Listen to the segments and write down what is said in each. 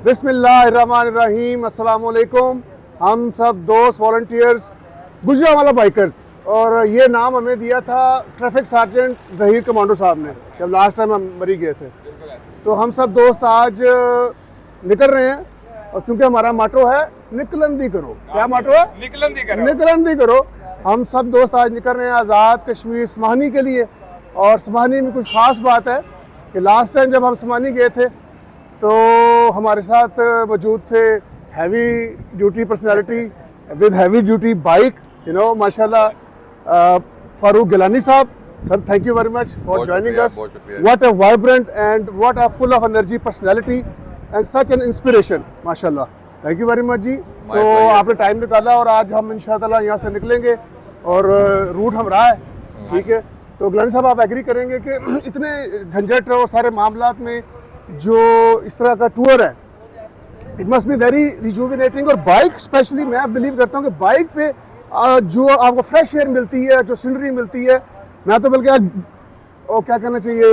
बिस्मिल्लाहिर्रहमानिर्रहीम, अस्सलाम वालेकुम। हम सब दोस्त वॉलंटियर्स गुजरांवाला बाइकर्स, और ये नाम हमें दिया था ट्रैफिक सार्जेंट ज़हीर कमांडो साहब ने जब लास्ट टाइम हम मरी गए थे। तो हम सब दोस्त आज निकल रहे हैं, और क्योंकि हमारा मोटो है निकलंदी करो। क्या मोटो है? निकलंदी करो। हम सब दोस्त आज निकल रहे हैं आज़ाद कश्मीर समानी के लिए। और समानी में कुछ ख़ास बात है कि लास्ट टाइम जब हम समानी गए थे तो हमारे साथ मौजूद थे heavy duty personality with heavy duty bike, माशाल्लाह, फारूक गिलानी साहब। Sir, thank you very much for joining us. What a vibrant and what a full of energy personality and such an inspiration, माशाल्लाह। थैंक यू वेरी मच जी। तो आपने time निकाला और आज हम इंशाअल्लाह यहाँ से निकलेंगे और रूट हम रहा है, ठीक है। तो गिलानी साहब, आप एग्री करेंगे कि इतने झंझट और सारे मामलात में जो इस तरह का टूर है, it must be very rejuvenating. और बाइक स्पेशली, मैं बिलीव करता हूँ कि बाइक पे जो आपको फ्रेश एयर मिलती है, जो सीनरी मिलती है, मैं तो बल्कि आज क्या कहना चाहिए,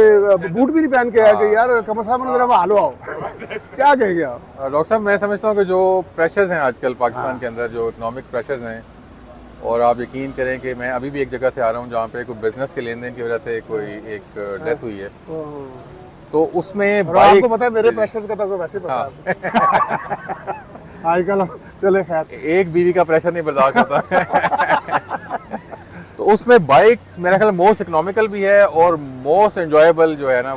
बूट भी नहीं पहन के आया कि यार कमर साहब मेरा हालो आओ। क्या कहेंगे आप? डॉक्टर साहब, मैं समझता हूँ कि जो प्रेशर्स हैं आजकल पाकिस्तान के अंदर, जो इकोनॉमिक प्रेशर्स हैं, और आप यकीन करें कि मैं अभी भी एक जगह से आ रहा हूँ जहाँ पे कोई बिजनेस के लेन देन की वजह से कोई एक डेथ हुई है, तो उसमें बाइक, आपको पता है मेरे प्रेशर का तो वैसे पता है। आजकल चले खैर, एक बीवी का प्रेशर नहीं बर्दाश्त होता। तो उसमें बाइक मेरा ख्याल मोस्ट इकोनॉमिकल भी है और मोस्ट एंजॉयबल जो है ना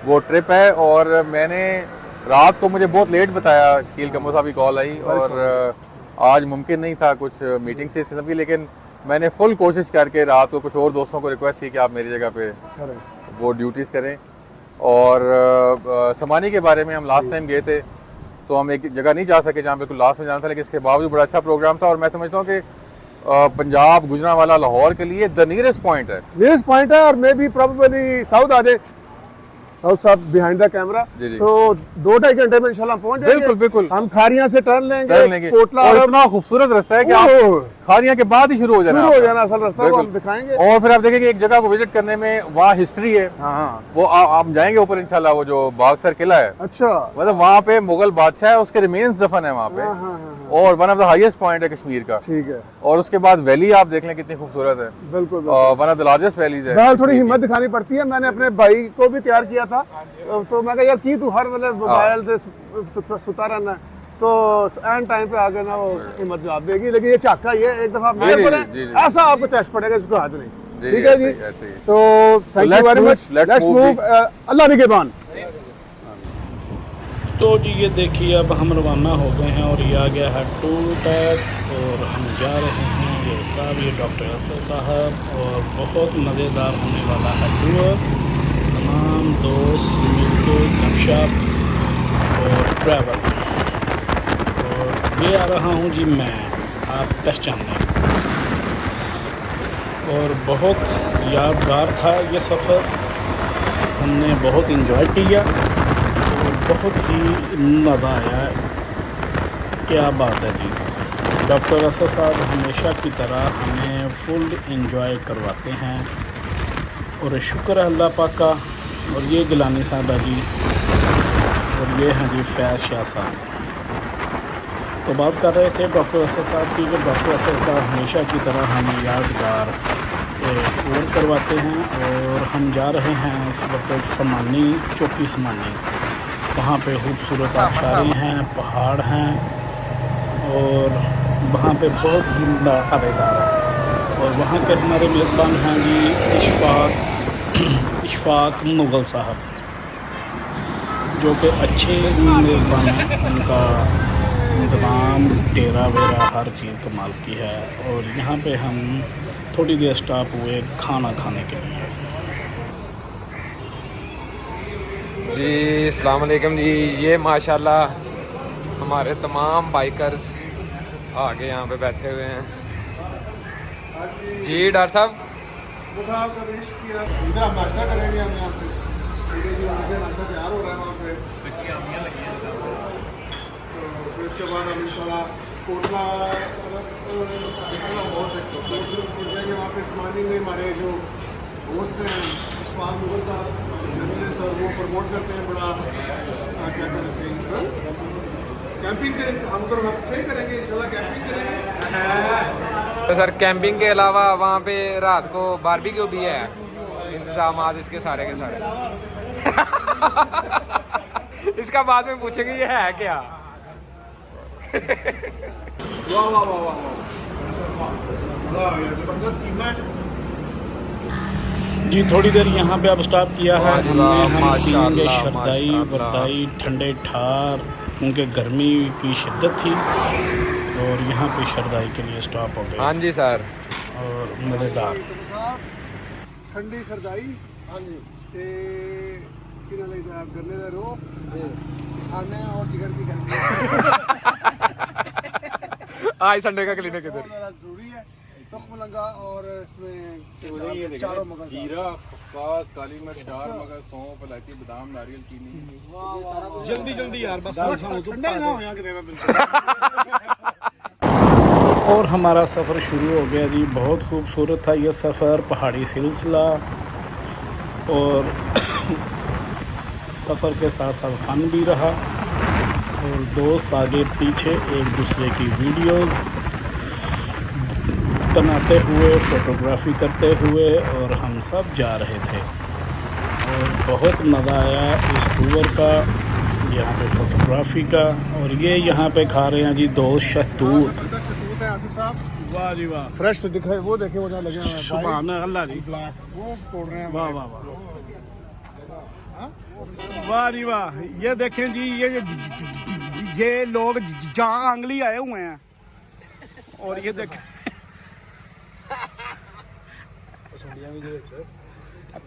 वो ट्रिप है। और मैंने रात को, मुझे बहुत लेट बताया, शकील कमर साहब की कॉल आई और आज मुमकिन नहीं था, कुछ मीटिंग से इस किस्म की, लेकिन मैंने फुल कोशिश करके रात को कुछ और दोस्तों को रिक्वेस्ट की कि आप मेरी जगह पे वो ड्यूटीज़ करें। और समानी के बारे में हम लास्ट टाइम गए थे तो हम एक जगह नहीं जा सके जहाँ बिल्कुल लास्ट में जाना था, लेकिन इसके बावजूद बड़ा अच्छा प्रोग्राम था। और मैं समझता हूँ कि पंजाब, गुजरांवाला, लाहौर के लिए द नियरेस्ट पॉइंट है। नियरेस्ट पॉइंट है, और मे बी प्रोबेबली साउथ आ जाए, साउथ साहब बिहाइंड द कैमरा। तो 2-2.5 घंटे में इंशाल्लाह पहुंच जाएंगे। बिल्कुल बिल्कुल। हम खारियां से टर्न लेंगे। कोटला, और इतना खूबसूरत रास्ता है कि आप खारियां के बाद ही शुरू हो जाना असल रास्ता को हम दिखाएंगे। और फिर आप देखेंगे एक जगह को विजिट करने में वहाँ हिस्ट्री है। वो आप जाएंगे ऊपर इंशाल्लाह, वो जो बागसर किला है, अच्छा, मतलब वहाँ पे मुगल बादशाह है, उसके रिमेन्स दफन है वहाँ पे, और one of the highest point है कश्मीर का, ठीक है। और उसके बाद वैली आप देख लें कितनी खूबसूरत है, बिल्कुल, one of the largest valleys है। थोड़ी हिम्मत दिखानी पड़ती है। मैंने अपने भाई को भी तैयार किया था, तो मैं कहा यार की तू हर मतलब मोबाइल से सुता रहना, तो एंड टाइम पे आगे ना वो हिम्मत जवाब देगी। लेकिन ये चाका ही है, एक दफा मेरे पड़े ऐसा आपको टेस्ट पड़ेगा, इसको हाथ नहीं, ठीक है जी। तो thank you very much, let's move, Allah निगहबान। तो जी ये देखिए, अब हम रवाना हो गए हैं और ये आ गया है टोल टैक्स, और हम जा रहे हैं। ये साहब, ये डॉक्टर असद साहब, और बहुत मज़ेदार होने वाला है टूर। तमाम दोस्त मिलके गपशप और ट्रैवल। और ये आ रहा हूँ जी मैं, आप पहचाने। और बहुत यादगार था ये सफ़र, हमने बहुत इंजॉय किया, बहुत ही मज़ा आया। क्या बात है जी, डॉक्टर असद साहब हमेशा की तरह हमें फुल इंजॉय करवाते हैं, और शुक्र है अल्लाह पाक का। और ये गिलानी साहब है जी, और ये हैं जी फैज़ शाह साहब। तो बात कर रहे थे डॉक्टर असद साहब की, कि डॉक्टर असद साहब हमेशा की तरह हमें यादगार टूर करवाते हैं। और हम जा रहे हैं इस वक्त समानी, चौकी समानी। वहाँ पे खूबसूरत आबशारें हैं, पहाड़ हैं, और वहाँ पे बहुत ही मज़ेदार है। और वहाँ के हमारे मेज़बान हैं जी इशफाक मुग़ल साहब, जो कि अच्छे मेज़बान हैं। उनका इंतज़ाम, डेरा वेरा, हर चीज़ कमाल की है। और यहाँ पे हम थोड़ी देर स्टॉप हुए खाना खाने के लिए। जी अस्सलाम वालेकुम जी। ये माशाल्लाह हमारे तमाम बाइकर्स आगे यहाँ पे बैठे हुए हैं जी। डॉक्टर साहब, इधर हम नाश्ता करेंगे, हम यहाँ से नाश्ता तैयार हो रहा है वहाँ पे। तो फिर इसके बाद हम इंशाल्लाह कोटला वहाँ पे समानी में हमारे जो होस्ट हैं इशफाक मुग़ल साहब, जर्नलिस्ट, और वो प्रमोट करते हैं बड़ा, क्या कहना चाहिए, कैंपिंग करेंगे, हम तो वहाँ स्टे करेंगे इंशाल्लाह, कैंपिंग करेंगे। तो सर कैंपिंग के अलावा वहाँ पे रात को बारबेक्यू भी है, इंतजाम इसके सारे के सारे। इसका बाद में पूछेंगे ये है क्या। वाह वाह वाह वाह वाह, ये जबरदस्त कीमा है। जी थोड़ी देर यहाँ पे अब स्टॉप किया है हमने। हम पियेंगे माशाल्लाह, शरदाई माशाल्लाह। वरदाई ठंडे ठार, क्योंकि गर्मी की शिद्दत थी और यहाँ पे शरदाई के लिए स्टॉप हो गए हाँ जी सर। और मज़ेदार। ठंडी सरदाई हाँ जी ते किना लईदा गन्ने दा रो खाने और जिगर की गर्मी आज संडे का क्लिनिक इधर। बहुत ज़्यादा जरूरी है। तुख्म लगा और इसमें चारों मगज जीरा, खसखस, काली मिर्च, चार मगज, सौंफ, इलायची, बादाम, नारियल, चीनी। जल्दी जल्दी यार बस ठंडा ना हो यहाँ के देना बिल्कुल। और हमारा सफ़र शुरू हो गया जी। बहुत खूबसूरत था ये सफ़र, पहाड़ी सिलसिला, और सफ़र के साथ साथ फ़न भी रहा, और दोस्त आगे पीछे एक दूसरे की वीडियोस बनाते हुए, फ़ोटोग्राफ़ी करते हुए, और हम सब जा रहे थे। और बहुत मज़ा आया इस टूर का, यहाँ पे फ़ोटोग्राफ़ी का। और ये यहाँ पे खा रहे हैं जी दोस्त शहतूत। आसिफ साहब वाह जी वाह, फ्रेश तो दिखाए, वो देखे वो जहाँ लगे हुए हैं सुभान अल्लाह जी, ब्लैक, वो तोड़ रहे हैं। वाह वाह वाह, वाह जी वाह। ये देखें जी, ये लोग जहाँ आंगली आए हुए हैं, और ये देखें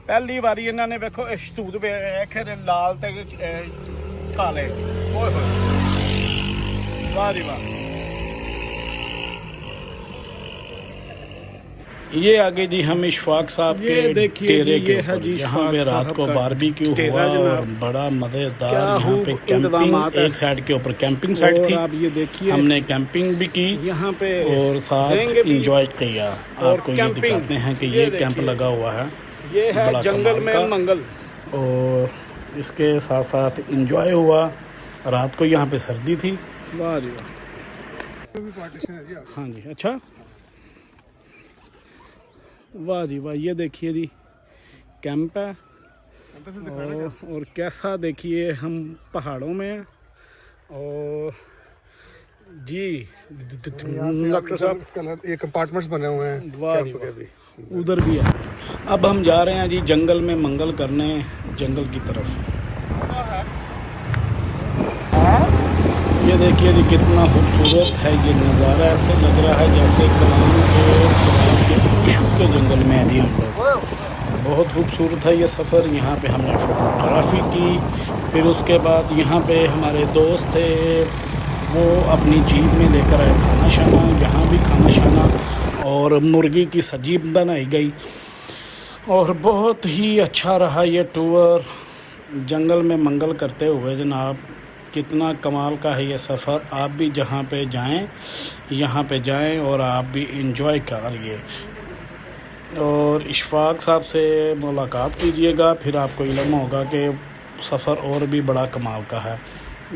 पहली बारी इन्होंने देखो शतूत वेख लाल ते काले, ओए होए, वाह जी वाह। ये आगे जी हम इशफाक साहब के डेरे के ऊपर, यहाँ पे रात को बारबेक्यू हुआ और बड़ा मज़ेदार। यहाँ पे कैंपिंग, एक साइड के ऊपर कैंपिंग साइड थी, आप ये देखिए हमने कैंपिंग भी की यहाँ पे और साथ इंजॉय किया। आपको ये दिखाते हैं कि ये कैंप लगा हुआ है, ये है जंगल में मंगल, और इसके साथ साथ इंजॉय हुआ। रात को यहाँ पे सर्दी थी। वाह जी वाह, हाँ जी, अच्छा वाह जी वाह। ये देखिए जी कैंप है, और कैसा देखिए हम पहाड़ों में हैं। और जी डॉक्टर साहब एक कंपार्टमेंट्स बने हुए हैं, वाह जी वाह, उधर भी है। अब हम जा रहे हैं जी जंगल में मंगल करने, जंगल की तरफ। ये देखिए जी कितना खूबसूरत है ये नज़ारा, ऐसे लग रहा है जैसे कलाम के इशू के जंगल में है जी हम लोग। बहुत खूबसूरत है ये सफ़र। यहाँ पे हमने फ़ोटोग्राफ़ी की, फिर उसके बाद यहाँ पे हमारे दोस्त थे, वो अपनी जीप में लेकर आए खाना शाना, यहाँ भी खाना शाना और मुर्गी की सब्जी बनाई गई, और बहुत ही अच्छा रहा ये टूर जंगल में मंगल करते हुए। जनाब कितना कमाल का है ये सफ़र। आप भी जहाँ पे जाएं, यहाँ पे जाएं और आप भी इंजॉय करिए, और इशफाक साहब से मुलाकात कीजिएगा, फिर आपको इल्म होगा कि सफ़र और भी बड़ा कमाल का है।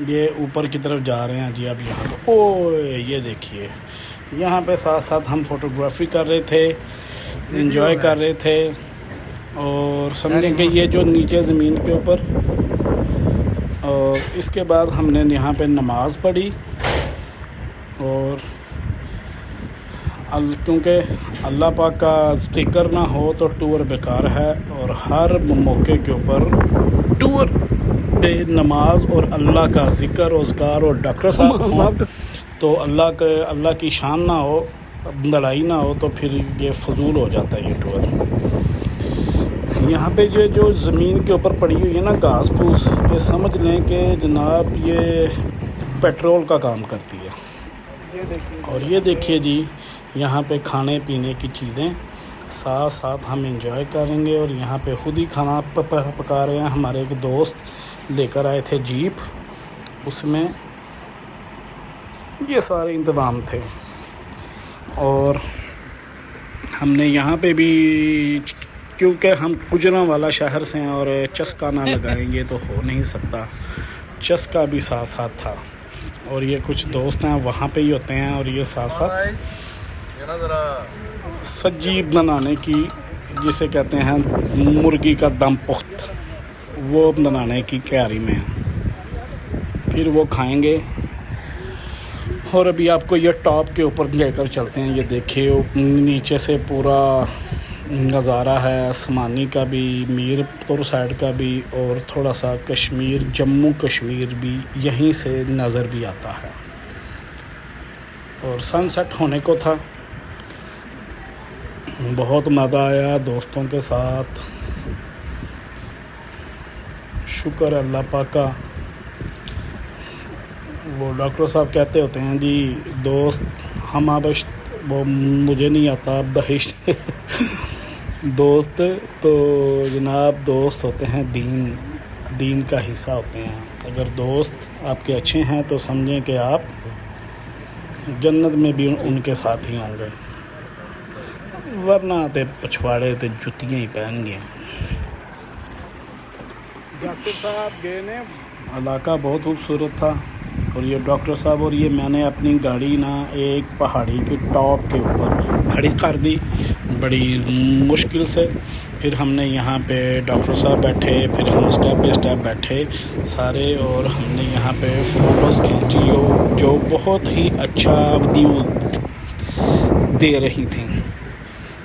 ये ऊपर की तरफ जा रहे हैं जी अब यहाँ पे। ओए ये देखिए, यहाँ पे साथ साथ हम फ़ोटोग्राफ़ी कर रहे थे, इंजॉय कर रहे थे, और समझें कि ये जो नीचे ज़मीन के ऊपर। और इसके बाद हमने यहाँ पे नमाज़ पढ़ी, और क्योंकि अल्लाह पाक का ज़िक्र ना हो तो टूर बेकार है, और हर मौके के ऊपर टूर पे नमाज और अल्लाह का ज़िक्र रोज़गार और डॉक्टर साहब तो अल्लाह की शान ना हो, लड़ाई ना हो, तो फिर ये फजूल हो जाता है ये टूर। यहाँ पे जो ज़मीन के ऊपर पड़ी हुई है ना घास फूस, ये समझ लें कि जनाब ये पेट्रोल का काम करती है। और ये देखिए जी यहाँ पे खाने पीने की चीज़ें, साथ साथ हम इंजॉय करेंगे। और यहाँ पे खुद ही खाना पका रहे हैं। हमारे एक दोस्त लेकर आए थे जीप, उसमें ये सारे इंतज़ाम थे। और हमने यहाँ पे भी, क्योंकि हम गुजरांवाला शहर से हैं और चस्का ना लगाएंगे तो हो नहीं सकता, चस्का भी साथ साथ था। और ये कुछ दोस्त हैं वहाँ पे ही होते हैं, और ये साथ साथ सब्जी बनाने की, जिसे कहते हैं मुर्गी का दम पुख्त, वो बनाने की तैयारी में है। फिर वो खाएंगे। और अभी आपको ये टॉप के ऊपर लेकर चलते हैं। ये देखिए नीचे से पूरा नज़ारा है आसमानी का भी, मीरपुर साइड का भी, और थोड़ा सा कश्मीर, जम्मू कश्मीर भी यहीं से नज़र भी आता है। और सनसेट होने को था। बहुत मज़ा आया दोस्तों के साथ। शुक्र अल्लाह पाक का। वो डॉक्टर साहब कहते होते हैं जी, दोस्त हम आबश, वो मुझे नहीं आता बहिश्त दोस्त तो जनाब दोस्त होते हैं दीन का हिस्सा होते हैं। अगर दोस्त आपके अच्छे हैं तो समझें कि आप जन्नत में भी उनके साथ ही होंगे, वरना तो पछवाड़े तो जुतियाँ ही पहन गए। डॉक्टर साहब गए ने, इलाका बहुत खूबसूरत था। और ये डॉक्टर साहब और ये मैंने अपनी गाड़ी ना एक पहाड़ी के टॉप के ऊपर खड़ी कर दी बड़ी मुश्किल से। फिर हमने यहाँ पे डॉक्टर साहब बैठे, फिर हम स्टेप बाय स्टेप बैठे सारे, और हमने यहाँ पे फ़ोटोज़ खींची जो बहुत ही अच्छा व्यू दे रही थी।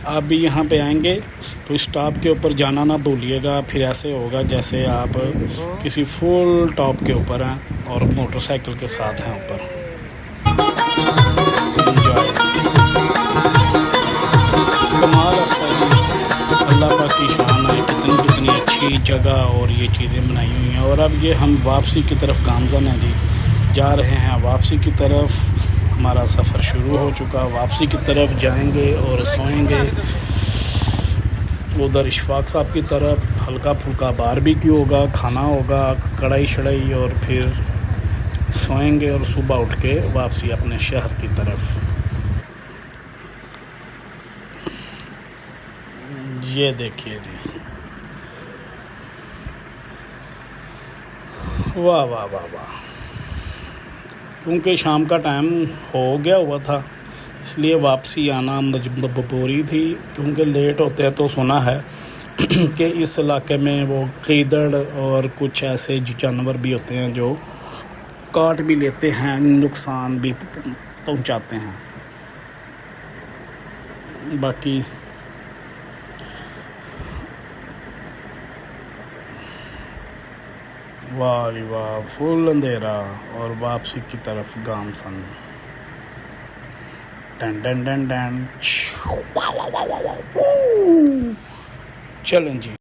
आप भी यहाँ पे आएंगे तो स्टॉप के ऊपर जाना ना भूलिएगा। फिर ऐसे होगा जैसे आप किसी फुल टॉप के ऊपर हैं और मोटरसाइकिल के साथ हैं ऊपर। एंजॉय, कमाल है, अल्लाह पाक की शान है। कितनी अच्छी जगह और ये चीज़ें बनाई हुई हैं। और अब ये हम वापसी की तरफ गामज़न हैं जी, जा रहे हैं वापसी की तरफ। हमारा सफ़र शुरू हो चुका, वापसी की तरफ जाएंगे और सोएंगे उधर इशफाक साहब की तरफ। हल्का फुल्का बारबेक्यू होगा, खाना होगा, कढ़ाई शढ़ाई, और फिर सोएंगे और सुबह उठ के वापसी अपने शहर की तरफ। ये देखिए जी, वाह वाह वाह वाह। क्योंकि शाम का टाइम हो गया हुआ था, इसलिए वापसी आना मजबूरी थी। क्योंकि लेट होते हैं तो सुना है कि इस इलाके में वो गीदड़ और कुछ ऐसे जानवर भी होते हैं जो काट भी लेते हैं, नुकसान भी पहुंचाते हैं। बाकी वाह रे वाह, फुल अंधेरा और वापसी की तरफ गामसन। टन टन टन टन। चलें जी।